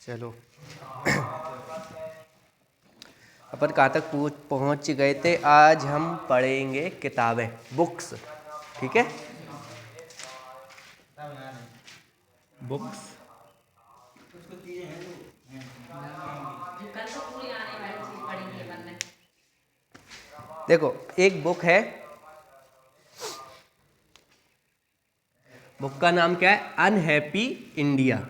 चलो अपन कहाँ तक पहुँच गए थे। आज हम पढ़ेंगे किताबें, बुक्स, ठीक है। बुक्स देखो, एक बुक है, बुक का नाम क्या है? Unhappy India.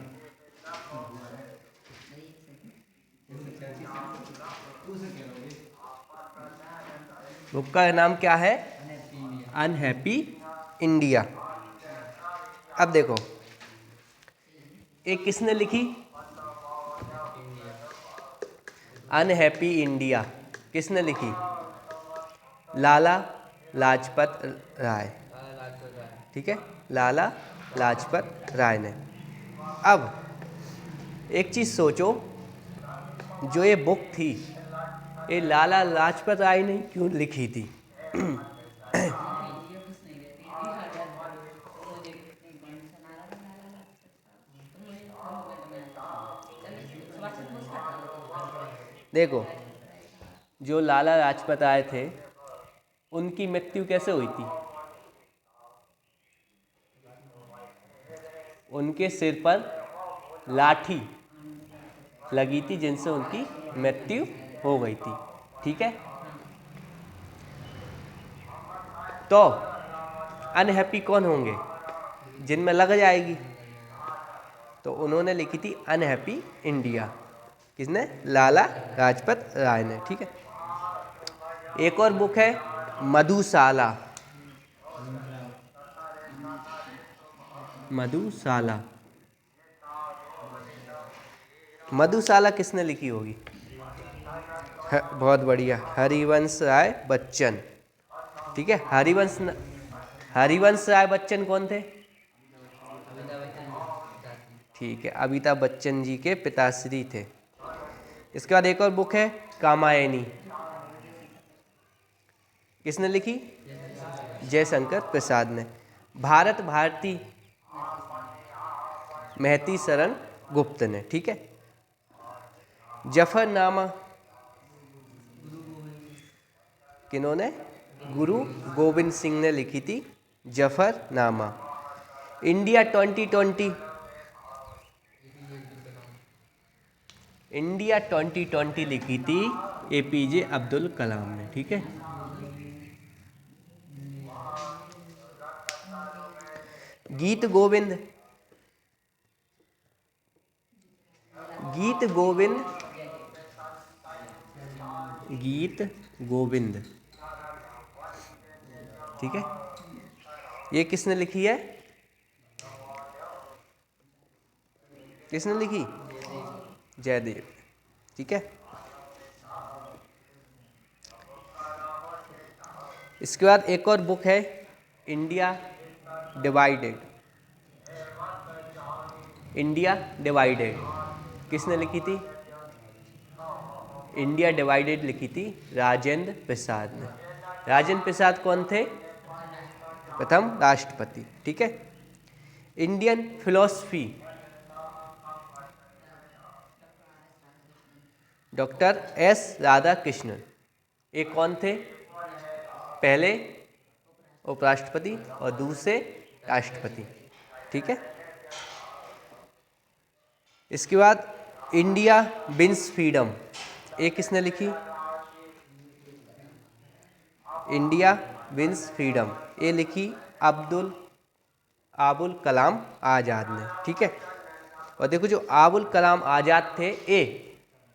बुक का नाम क्या है? Unhappy India. अब देखो, एक किसने लिखी? अनहैप्पी इंडिया किसने लिखी? लाला लाजपत राय, ठीक है, लाला लाजपत राय ने। अब एक चीज़ सोचो, जो ये बुक थी, ये लाला लाजपत राय ने क्यों लिखी थी? देखो, जो लाला लाजपत राय थे, उनकी मृत्यु कैसे हुई थी? उनके सिर पर लाठी लगी थी, जिनसे उनकी मृत्यु हो गई थी, ठीक है। तो अनहैप्पी कौन होंगे? जिनमें लग जाएगी। तो उन्होंने लिखी थी अनहैप्पी इंडिया। किसने? लाला लाजपत राय ने, ठीक है। एक और बुक है मधुशाला। मधुशाला, मधुशाला किसने लिखी होगी? बहुत बढ़िया, हरिवंश राय बच्चन, ठीक है। हरिवंश राय बच्चन कौन थे? ठीक है, अमिताभ बच्चन जी के पिताश्री थे। इसके बाद एक और बुक है कामायनी। किसने लिखी? जयशंकर प्रसाद ने। भारत भारती महती शरण गुप्त ने, ठीक है। जफरनामा किन्होंने? गुरु गोविंद सिंह ने लिखी थी जफरनामा। इंडिया 2020, इंडिया 2020 लिखी थी एपीजे अब्दुल कलाम ने, ठीक है। गीत गोविंद, गीत गोविंद, गीत गोविंद, ठीक है। ये किसने लिखी है? किसने लिखी? जयदेव, ठीक है। इसके बाद एक और बुक है इंडिया डिवाइडेड। इंडिया डिवाइडेड किसने लिखी थी? इंडिया डिवाइडेड लिखी थी राजेंद्र प्रसाद ने। राजेंद्र प्रसाद कौन थे? प्रथम राष्ट्रपति, ठीक है। Indian philosophy, doctor S Radhakrishnan. ये कौन थे? पहले उपराष्ट्रपति और दूसरे राष्ट्रपति, ठीक है। इसके बाद इंडिया विंस फ्रीडम, ये किसने लिखी? इंडिया विंस फ्रीडम, ये लिखी अबुल कलाम आज़ाद ने, ठीक है। और देखो, जो अबुल कलाम आज़ाद थे, ये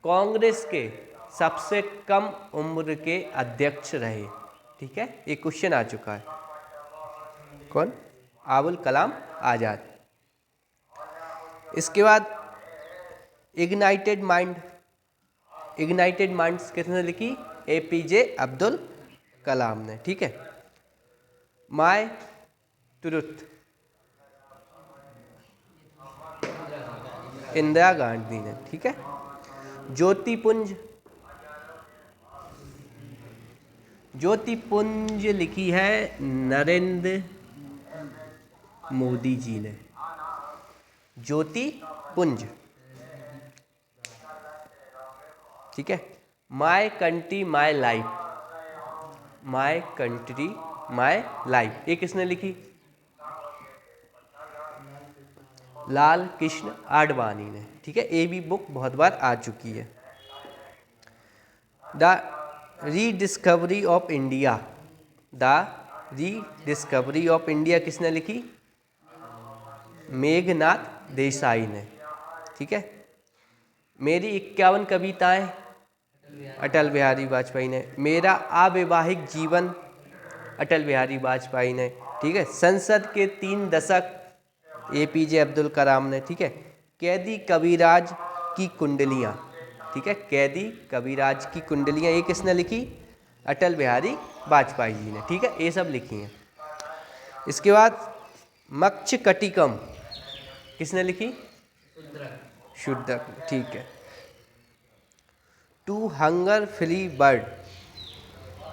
कांग्रेस के सबसे कम उम्र के अध्यक्ष रहे, ठीक है। ये क्वेश्चन आ चुका है। कौन? अबुल कलाम आज़ाद। इसके बाद इग्नाइटेड माइंड, इग्नाइटेड माइंड्स किसने लिखी? एपीजे अब्दुल कलाम ने, ठीक है। माय ट्रुथ, इंदिरा गांधी ने, ठीक है। ज्योतिपुंज, ज्योतिपुंज लिखी है नरेंद्र मोदी जी ने। ज्योतिपुंज, ठीक है। My country my life, my country my life, ये किसने लिखी? लाल कृष्ण आडवाणी ने। ठीक है, ये भी बुक बहुत बार आ चुकी है। The rediscovery of India, the rediscovery of India किसने लिखी? मेघनाथ देसाई ने। ठीक है। मेरी 51 कविताएं, अटल बिहारी वाजपेयी ने। मेरा अवैवाहिक जीवन, अटल बिहारी वाजपेयी ने। ठीक है। संसद के 3 दशक, APJ अब्दुल कलाम ने। ठीक है। कैदी कबीराज की कुंडलियाँ, ठीक है, कैदी कबीराज की कुंडलियाँ, ये किसने लिखी? अटल बिहारी वाजपेयी जी ने। ठीक है, ये सब लिखी हैं। इसके बाद मक्षकटिकम किसने लिखी? शुद्धक। ठीक है। To hunger free bird,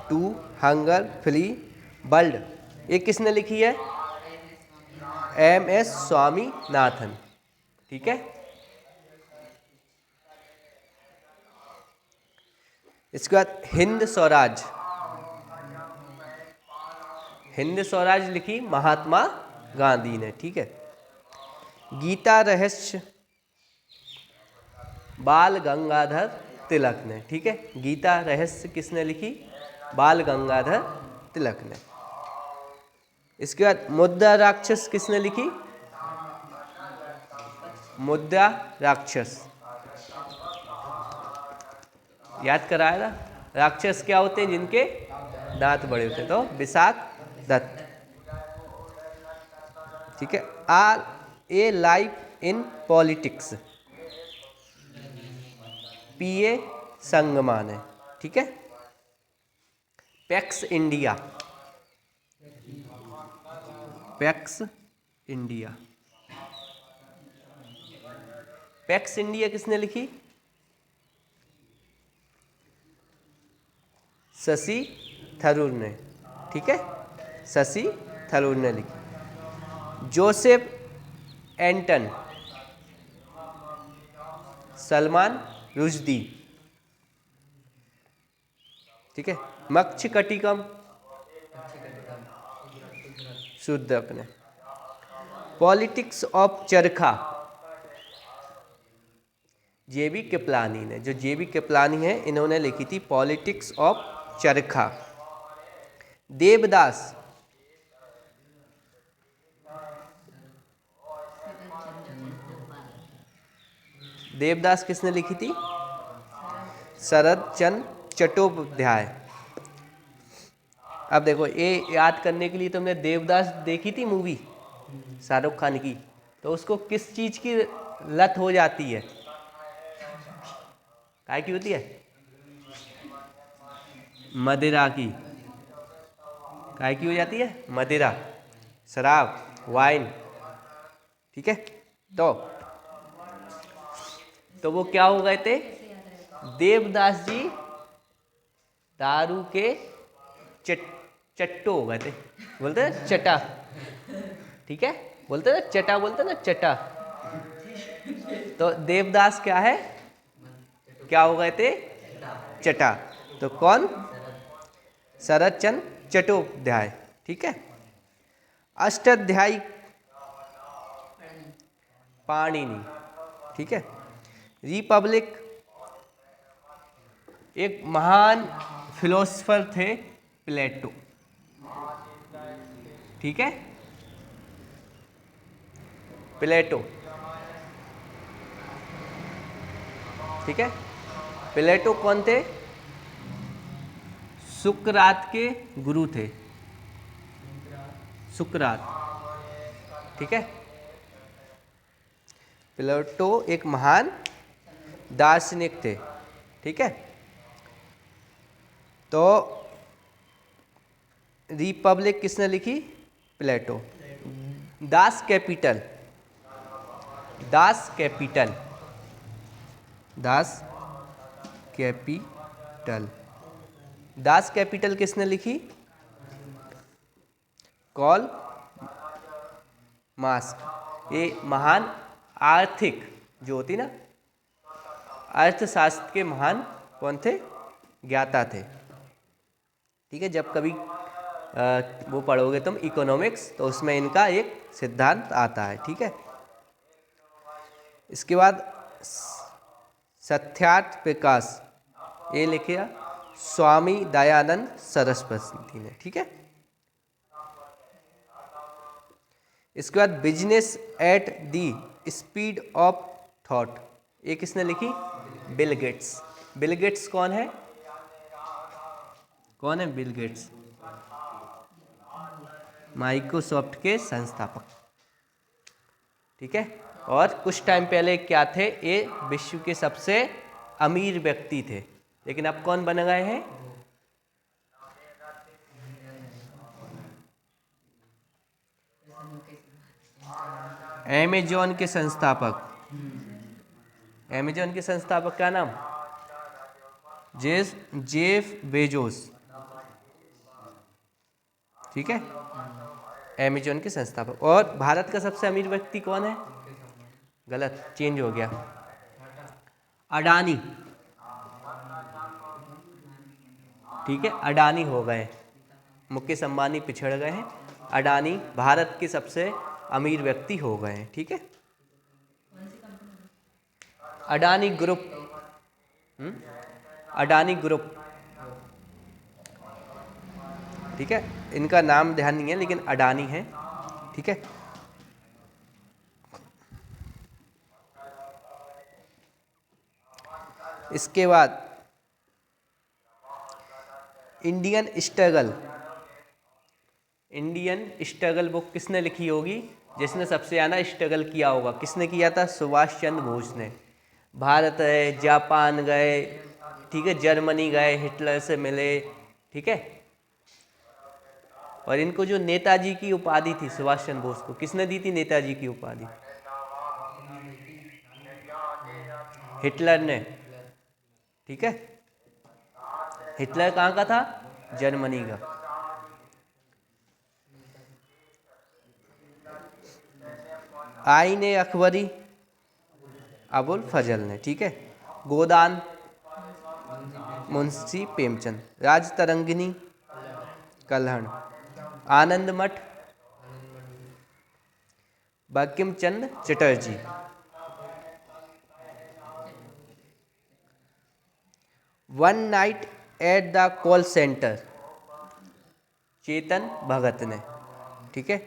to hunger free bird, ये किसने लिखी है? MS स्वामीनाथन। ठीक है। इसके बाद हिंद स्वराज, हिंद स्वराज लिखी महात्मा गांधी ने। ठीक है। गीता रहस्य बाल गंगाधर तिलक ने। ठीक है। गीता रहस्य किसने लिखी? बाल गंगाधर तिलक ने। इसके बाद मुद्रा राक्षस किसने लिखी? मुद्रा राक्षस, याद कराया ना? राक्षस क्या होते हैं? जिनके दांत बड़े होते हैं, तो विशाख दत्त। ठीक है। Are a life in politics, PA Sangma ने। ठीक है। Pax India, pax India, pax India किसने लिखी? शशि थरूर ने। ठीक है, शशि थरूर ने लिखी। जोसेफ एंटन, सलमान रुश्दी। ठीक है। मक्षकटिकम शुद्धक ने। पॉलिटिक्स ऑफ चरखा JB कृपलानी ने। जो JB कृपलानी है, इन्होंने लिखी थी पॉलिटिक्स ऑफ चरखा। देवदास, देवदास किसने लिखी थी? शरद चंद्र चट्टोपाध्याय। अब देखो, ये याद करने के लिए तुमने देवदास देखी थी मूवी शाहरुख खान की, तो उसको किस चीज की लत हो जाती है? काय की होती है? मदिरा की। काय की हो जाती है? मदिरा, शराब, वाइन। ठीक है। तो वो क्या हो गए थे? देवदास जी दारू के चट्टो हो गए थे। बोलते हैं चटा। ठीक है, बोलते हैं चटा, बोलते हैं ना चटा। तो देवदास क्या है? क्या हो गए थे? चटा। तो कौन? शरद चंद्र चट्टोपाध्याय। ठीक है। अष्टाध्यायी पाणिनि। ठीक है। रिपब्लिक, एक महान फिलोसफर थे प्लेटो। ठीक है, प्लेटो। ठीक है। प्लेटो कौन थे? सुकरात के गुरु थे, सुकरात। ठीक है। प्लेटो एक महान दार्शनिक थे। ठीक है। तो रिपब्लिक किसने लिखी? Plato. Das Kapital, Das Kapital, Das Kapital, Das Kapital किसने लिखी? Karl Marx. ये महान आर्थिक जो होती ना, अर्थशास्त्र के महान कौन थे? ज्ञाता थे। ठीक है, जब कभी वो पढ़ोगे तुम इकोनॉमिक्स तो उसमें इनका एक सिद्धांत आता है। ठीक है, इसके बाद सत्यार्थ विकास, ये लिखिए स्वामी दयानंद सरस्वती ने। ठीक है, इसके बाद business at the speed of thought, ये किसने लिखी? Bill Gates. बिल गेट्स कौन है? कौन है बिल गेट्स? माइक्रोसॉफ्ट के संस्थापक। ठीक है, और कुछ टाइम पहले क्या थे? ये विश्व के सबसे अमीर व्यक्ति थे, लेकिन अब कौन बन गए हैं? अमेजॉन के संस्थापक। अमेजॉन के संस्थापक का नाम जेफ बेजोस। ठीक है, अमेजॉन के संस्थापक। और भारत का सबसे अमीर व्यक्ति कौन है? गलत, चेंज हो गया, अडानी। ठीक है, अडानी हो गए, मुकेश अंबानी पिछड़ गए हैं, अडानी भारत के सबसे अमीर व्यक्ति हो गए हैं। ठीक है, अडानी ग्रुप। अडानी ग्रुप। ठीक है, इनका नाम ध्यान नहीं है लेकिन अडानी है। ठीक है, इसके बाद Indian struggle. Indian struggle book किसने लिखी होगी? जिसने सबसे ज़्यादा स्ट्रगल किया होगा। किसने किया था? सुभाष चंद्र बोस ने। भारत गए, जापान गए, ठीक है, जर्मनी गए, हिटलर से मिले। ठीक है, और इनको जो नेताजी की उपाधि थी सुभाष चंद्र बोस को, किसने दी थी नेताजी की उपाधि? हिटलर ने। ठीक है, हिटलर कहाँ का था? जर्मनी का। आईने अकबरी अबुल फजल ने। ठीक है, गोदान Munshi Premchand, Rajatarangini Kalhana, Anand Math Bankim Chandra Chatterjee. One night at the call centre Chetan Bhagat ने। ठीक है,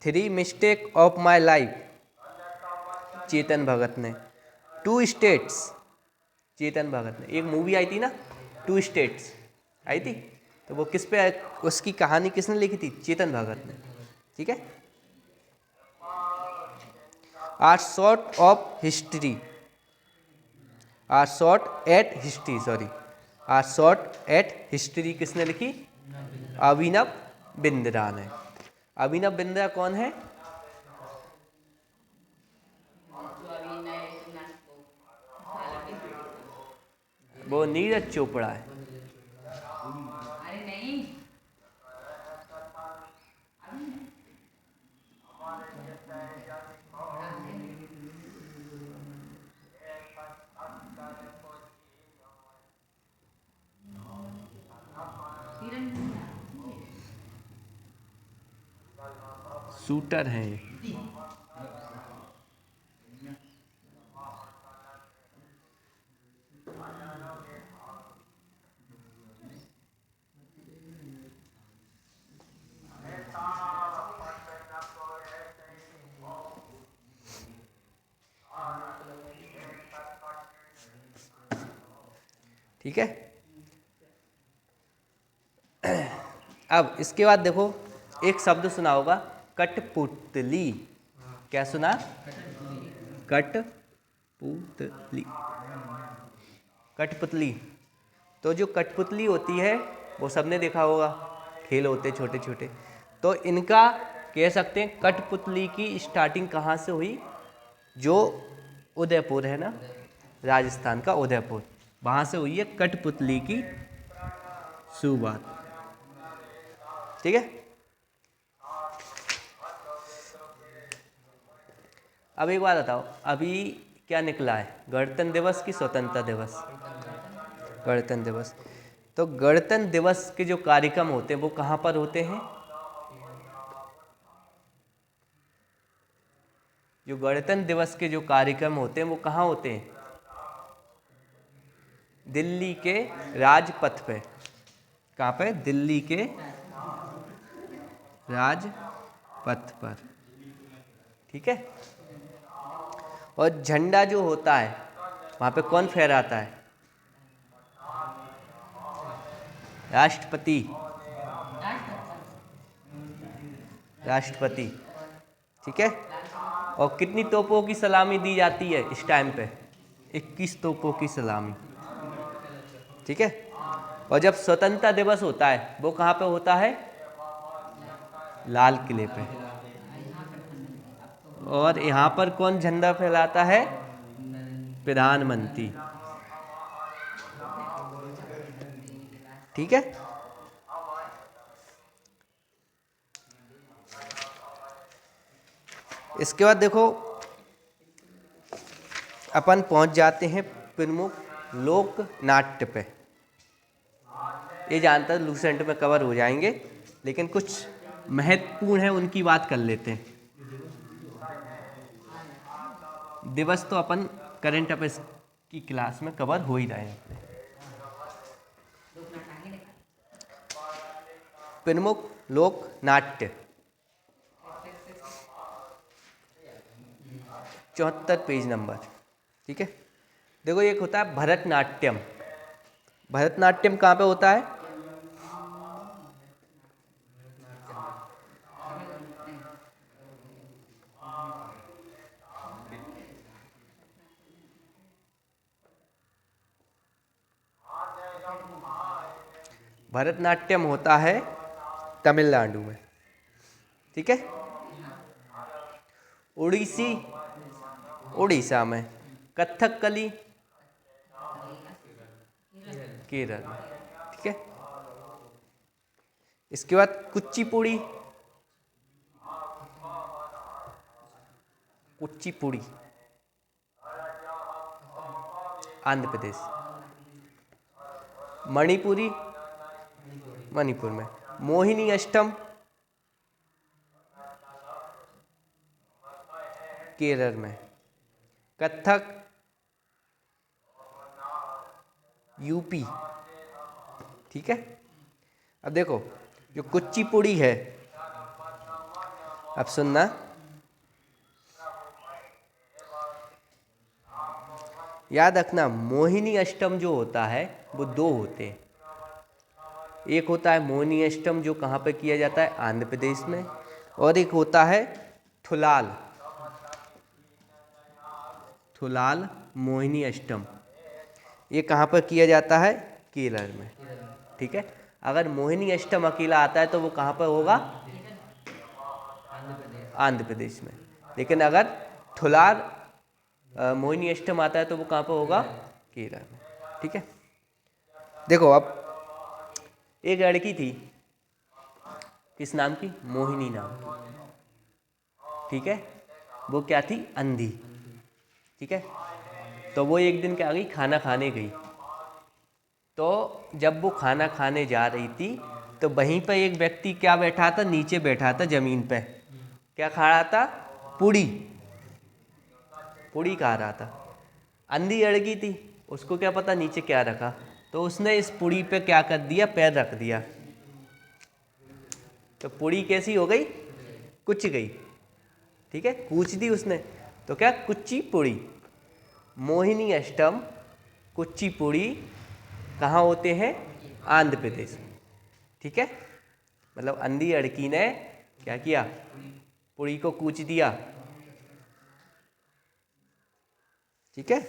three mistake of my life Chetan Bhagat ने। टू स्टेट्स चेतन भगत ने। एक मूवी आई थी ना, टू स्टेट्स आई थी, तो वो किस पे, उसकी कहानी किसने लिखी थी? चेतन भगत ने। ठीक है, are short of history, are short at history, sorry, are short at history किसने लिखी? अभिनव बिंद्रा ने। अभिनव बिंद्रा कौन है? वो नीरज चोपड़ा है। शूटर हैं ये। ठीक है, अब इसके बाद देखो, एक शब्द सुना होगा, कठपुतली। क्या सुना? कठपुतली। कठपुतली, तो जो कठपुतली होती है वो सबने देखा होगा, खेल होते छोटे छोटे। तो इनका कह सकते हैं कठपुतली की स्टार्टिंग कहाँ से हुई? जो उदयपुर है ना, राजस्थान का उदयपुर, वहाँ से हुई है कठपुतली की शुरुआत। ठीक है, अब एक बात बताओ, अभी क्या निकला है? गणतंत्र दिवस की स्वतंत्रता दिवस? गणतंत्र दिवस। तो गणतंत्र दिवस के जो कार्यक्रम होते हैं वो कहाँ पर होते हैं? जो गणतंत्र दिवस के जो कार्यक्रम होते हैं वो कहाँ होते हैं? दिल्ली के राजपथ पे। कहाँ पे? दिल्ली के राजपथ पर। ठीक है। और झंडा जो होता है वहाँ पे कौन फहराता है? राष्ट्रपति। राष्ट्रपति। ठीक है। और कितनी तोपों की सलामी दी जाती है इस टाइम पे? 21 तोपों की सलामी। ठीक है। और जब स्वतंत्रता दिवस होता है वो कहाँ पे होता है? लाल किले पे। और यहाँ पर कौन झंडा फहराता है? प्रधानमंत्री। ठीक है। इसके बाद देखो अपन पहुंच जाते हैं प्रमुख लोक नाट्य पे। ये जानता लूसेंट में कवर हो जाएंगे, लेकिन कुछ महत्वपूर्ण है उनकी बात कर लेते हैं। दिवस तो अपन करंट अफेयर्स की क्लास में कवर हो ही रहे हैं। प्रमुख लोक नाट्य 74 पेज नंबर। ठीक है। देखो एक होता है भरतनाट्यम। भरतनाट्यम कहाँ पे होता है? भरतनाट्यम होता है तमिलनाडु में। ठीक है। उड़ीसी उड़ीसा में। कथकली केरल में। ठीक है। इसके बाद कुचिपुड़ी। कुचिपुड़ी आंध्र प्रदेश। मणिपुरी मणिपुर में। मोहिनी अष्टम केरल में। कथक यूपी। ठीक है। अब देखो जो कुचिपुड़ी है, अब सुनना, याद रखना मोहिनी अष्टम जो होता है वो दो होते हैं। एक होता है मोहिनी अष्टम जो कहाँ पे किया जाता है? आंध्र प्रदेश में। और एक होता है थुलाल। थुलाल मोहिनी अष्टम, ये कहाँ पर किया जाता है? केरल में। ठीक है। अगर मोहिनी अष्टम अकेला आता है तो वो कहाँ पर होगा? आंध्र प्रदेश में। लेकिन अगर थुलाल मोहिनी अष्टम आता है तो वो कहाँ पर होगा? केरल में। ठीक है। देखो अब एक लड़की थी, किस नाम की? मोहिनी नाम की। ठीक है। वो क्या थी? अंधी। ठीक है। तो वो एक दिन क्या गई? खाना खाने गई। तो जब वो खाना खाने जा रही थी तो वहीं पर एक व्यक्ति क्या बैठा था? नीचे बैठा था जमीन पे। क्या खा रहा था? पूड़ी। पूड़ी खा रहा था। अंधी लड़की थी, उसको क्या पता नीचे क्या रखा, तो उसने इस पूड़ी पे क्या कर दिया? पैर रख दिया। तो पूड़ी कैसी हो गई? कुछ गई। ठीक है। कूच दी उसने, तो क्या? कुच्ची पूड़ी। मोहिनी अष्टम कुचिपुड़ी कहाँ होते हैं? आंध्र प्रदेश। ठीक है। मतलब अंधी लड़की ने क्या किया? पुड़ी को कूच दिया। ठीक है।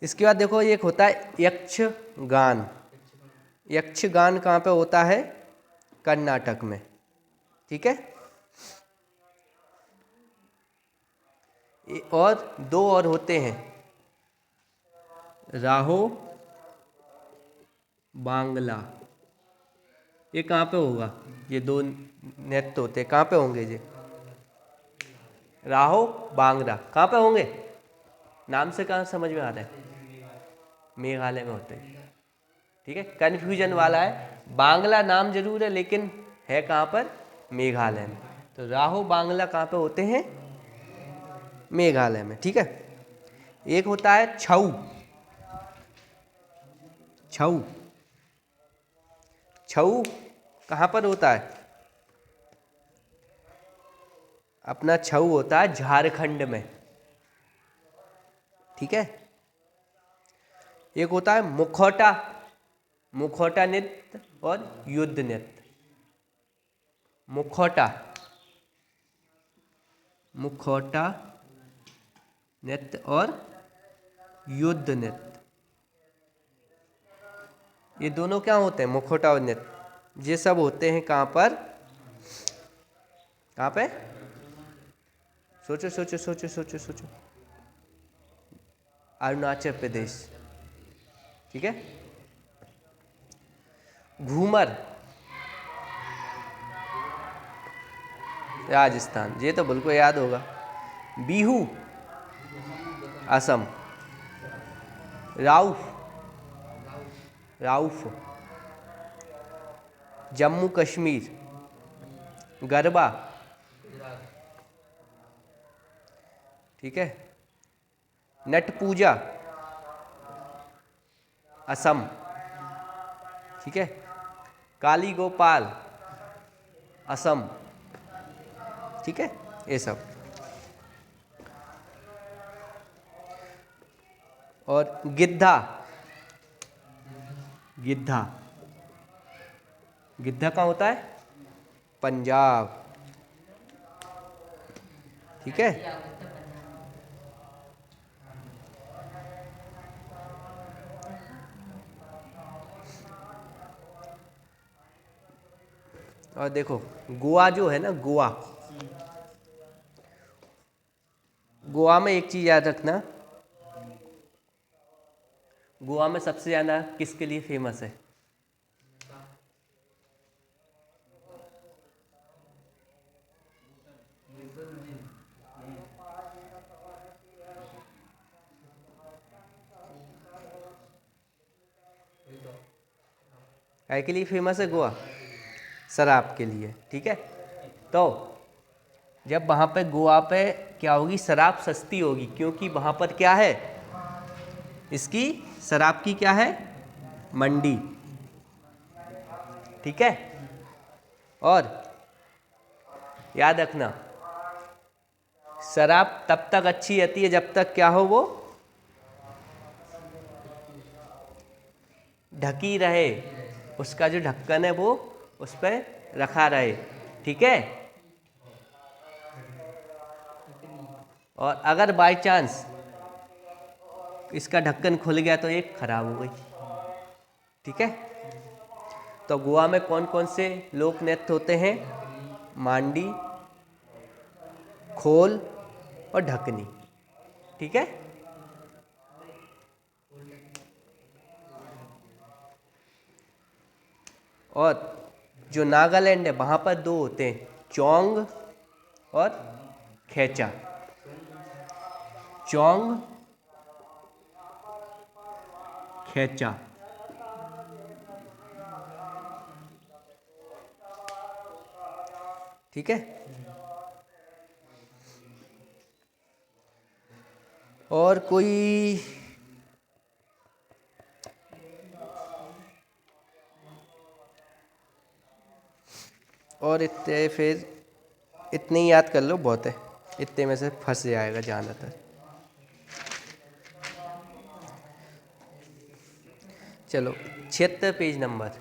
इसके बाद देखो एक होता है यक्षगान। यक्षगान कहाँ पे होता है? कर्नाटक में। ठीक है। और दो और होते हैं, राहो बांग्ला। ये कहाँ पे होगा? ये दो नृत्य होते हैं, कहाँ पे होंगे ये? राहो बांग्ला कहाँ पे होंगे? नाम से कहाँ समझ में आता है? मेघालय में होते हैं। ठीक है, कन्फ्यूजन वाला है। बांग्ला नाम जरूर है लेकिन है कहाँ पर? मेघालय में। तो राहो बांग्ला कहाँ पे होते हैं? मेघालय में। ठीक है, एक होता है छऊ। छऊ, छऊ कहाँ पर होता है? अपना छऊ होता है झारखंड में। ठीक है, एक होता है मुखौटा। मुखौटा नृत्य और युद्ध नृत्य। मुखौटा, मुखौटा नृत्य और युद्ध नृत्य, ये दोनों क्या होते हैं? मुखौटा और नृत्य। ये सब होते हैं कहाँ पर? कहाँ पे? सोचो सोचो सोचो सोचो सोचो। अरुणाचल प्रदेश। ठीक है, घूमर राजस्थान, ये तो बिल्कुल याद होगा। बिहू असम। राउफ, राउफ जम्मू कश्मीर। गरबा, ठीक है, नट पूजा असम। ठीक है, काली गोपाल असम। ठीक है, ये सब। और गिद्धा, गिद्धा, गिद्धा कहाँ होता है? पंजाब। ठीक है, और देखो गोवा जो है ना, गोवा, गोवा में एक चीज याद रखना, गोवा में सबसे ज्यादा किसके लिए फेमस है? काय के लिए फेमस है गोवा? शराब के लिए। ठीक है, तो जब वहाँ पे गोवा पे क्या होगी? शराब सस्ती होगी, क्योंकि वहाँ पर क्या है? इसकी शराब की क्या है? मंडी। ठीक है, और याद रखना शराब तब तक अच्छी रहती है जब तक क्या हो? वो ढकी रहे, उसका जो ढक्कन है वो उस पर रखा रहे। ठीक है, और अगर बाय चांस इसका ढक्कन खुल गया तो ये खराब हो गई। ठीक है, तो गोवा में कौन कौन से लोक नृत्य होते हैं? मांडी, खोल और ढकनी। ठीक है, और जो नागालैंड है वहाँ पर दो होते हैं, चोंग और खेचा। चोंग, खेचा। ठीक है, और कोई और इतने, फिर इतने ही याद कर लो बहुत है, इतने में से फंस जाएगा ज़्यादातर। चलो 76 पेज नंबर।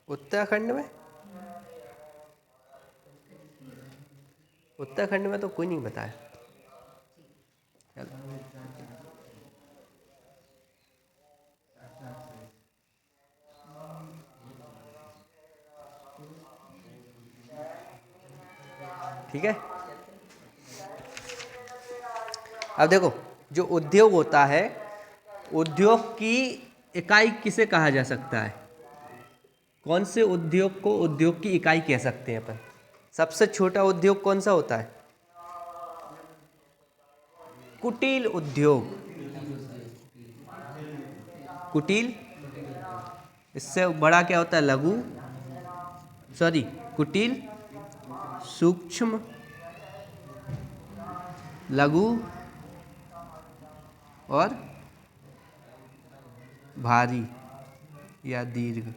उत्तराखंड में, उत्तराखंड में तो कोई नहीं बताया। चलो, ठीक है, अब देखो जो उद्योग होता है उद्योग की इकाई किसे कहा जा सकता है? कौन से उद्योग को उद्योग की इकाई कह सकते हैं अपन? सबसे छोटा उद्योग कौन सा होता है? कुटील उद्योग। कुटील। इससे बड़ा क्या होता है? लघु, सॉरी, कुटील, सूक्ष्म, लघु और भारी या दीर्घ।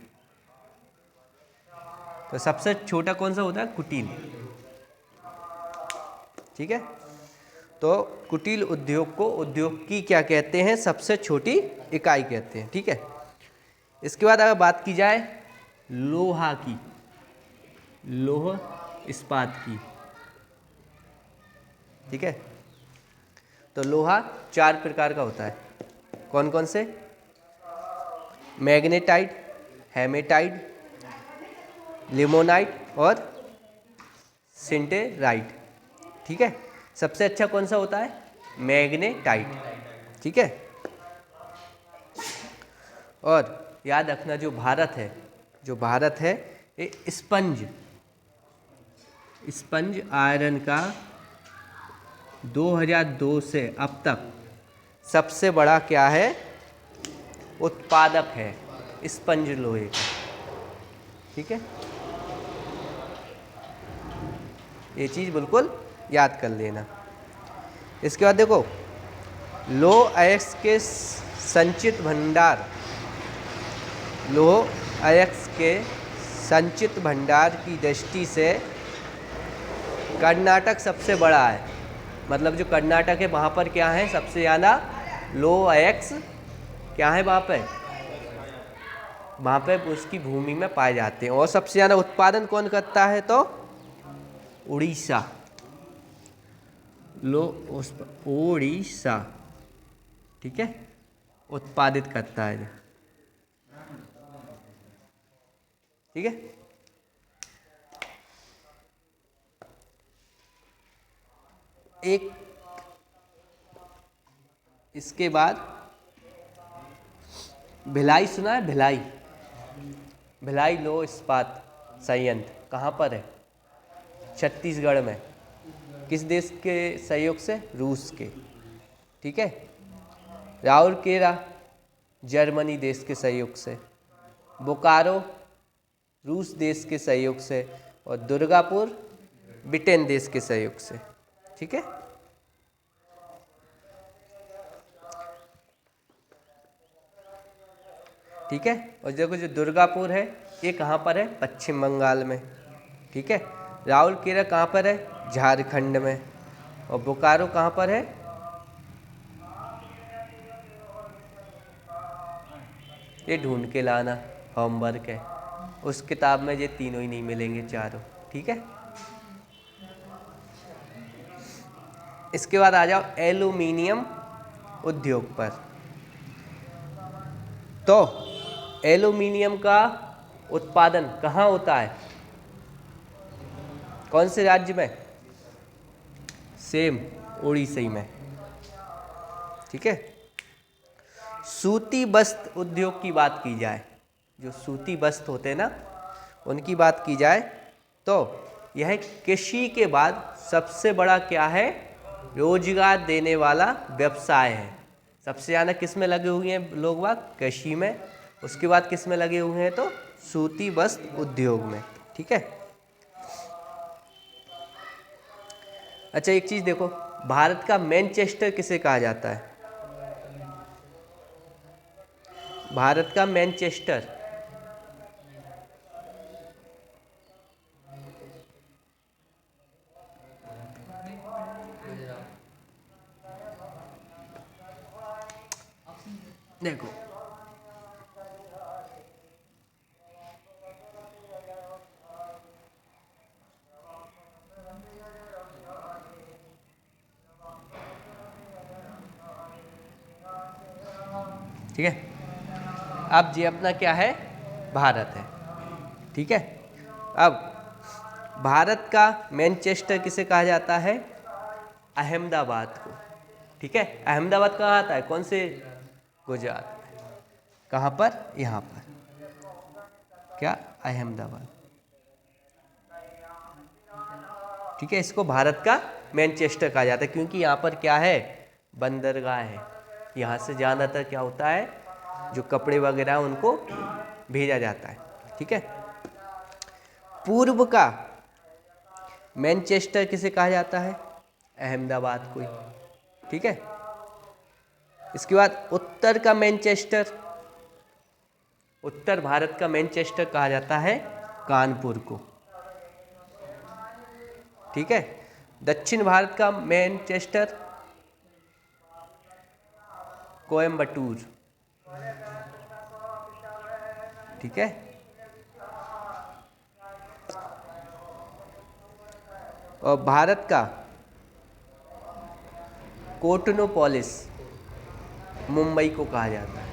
तो सबसे छोटा कौन सा होता है? कुटील। ठीक है, तो कुटील उद्योग को उद्योग की क्या कहते हैं? सबसे छोटी इकाई कहते हैं। ठीक है, इसके बाद अगर बात की जाए लोहा की, लोह इस्पात की। ठीक है, तो लोहा 4 प्रकार का होता है। कौन कौन से? मैग्नेटाइट, हेमेटाइट, लिमोनाइट और सिंटेराइट। ठीक है, सबसे अच्छा कौन सा होता है? मैग्नेटाइट। ठीक है, और याद रखना जो भारत है ये स्पंज आयरन का 2002 से अब तक सबसे बड़ा क्या है? उत्पादक है स्पंज लोहे का। ठीक है, ये चीज़ बिल्कुल याद कर लेना। इसके बाद देखो, लौह अयस्क के संचित भंडार, लौह अयस्क के संचित भंडार की दृष्टि से कर्नाटक सबसे बड़ा है। मतलब जो कर्नाटक है वहाँ पर क्या है? सबसे ज़्यादा लौह अयस्क क्या है वहाँ पे उसकी भूमि में पाए जाते हैं। और सबसे ज़्यादा उत्पादन कौन करता है? तो उड़ीसा। उड़ीसा, ठीक है, उत्पादित करता है। ठीक है, एक इसके बाद भिलाई सुना है? भिलाई लौह इस्पात संयंत्र कहाँ पर है? छत्तीसगढ़ में। किस देश के सहयोग से? रूस के। ठीक है, राउरकेला जर्मनी देश के सहयोग से, बोकारो रूस देश के सहयोग से, और दुर्गापुर ब्रिटेन देश के सहयोग से। ठीक है, ठीक है, और देखो जो दुर्गापुर है ये कहाँ पर है? पश्चिम बंगाल में। ठीक है, राउरकेला कहाँ पर है? झारखंड में। और बोकारो कहाँ पर है? ये ढूंढ के लाना, होमवर्क है। उस किताब में ये तीनों ही नहीं मिलेंगे, चारों। ठीक है, इसके बाद आ जाओ एल्यूमिनियम उद्योग पर। तो एल्यूमिनियम का उत्पादन कहाँ होता है? कौन से राज्य में? सेम उड़ीसा में। ठीक है, सूती वस्त्र उद्योग की बात की जाए, जो सूती वस्त्र होते हैं ना, उनकी बात की जाए तो यह कृषि के बाद सबसे बड़ा क्या है? रोजगार देने वाला व्यवसाय है। सबसे ज़्यादा किस में लगे हुए हैं लोग बाग? कृषि में। उसके बाद किस में लगे हुए हैं? तो सूती वस्त्र उद्योग में। ठीक है, अच्छा एक चीज़ देखो, भारत का मैनचेस्टर किसे कहा जाता है? भारत का मैनचेस्टर। देखो, ठीक है, अब ये अपना क्या है? भारत है। ठीक है, अब भारत का मैनचेस्टर किसे कहा जाता है? अहमदाबाद को। ठीक है, अहमदाबाद कहाँ आता है? कौन से गुजरात में। कहाँ पर? यहाँ पर। क्या? अहमदाबाद। ठीक है, इसको भारत का मैनचेस्टर कहा जाता है क्योंकि यहाँ पर क्या है? बंदरगाह है। यहाँ से ज़्यादातर क्या होता है, जो कपड़े वगैरह उनको भेजा जाता है। ठीक है, पूर्व का मैनचेस्टर किसे कहा जाता है? अहमदाबाद को ही। ठीक है, इसके बाद उत्तर का मैनचेस्टर, उत्तर भारत का मैनचेस्टर कहा जाता है कानपुर को। ठीक है, दक्षिण भारत का मैनचेस्टर कोयम्बटूर। ठीक है, और भारत का कोटनोपोलिस मुंबई को कहा जाता है।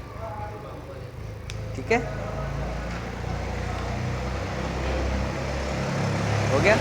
ठीक है, हो गया।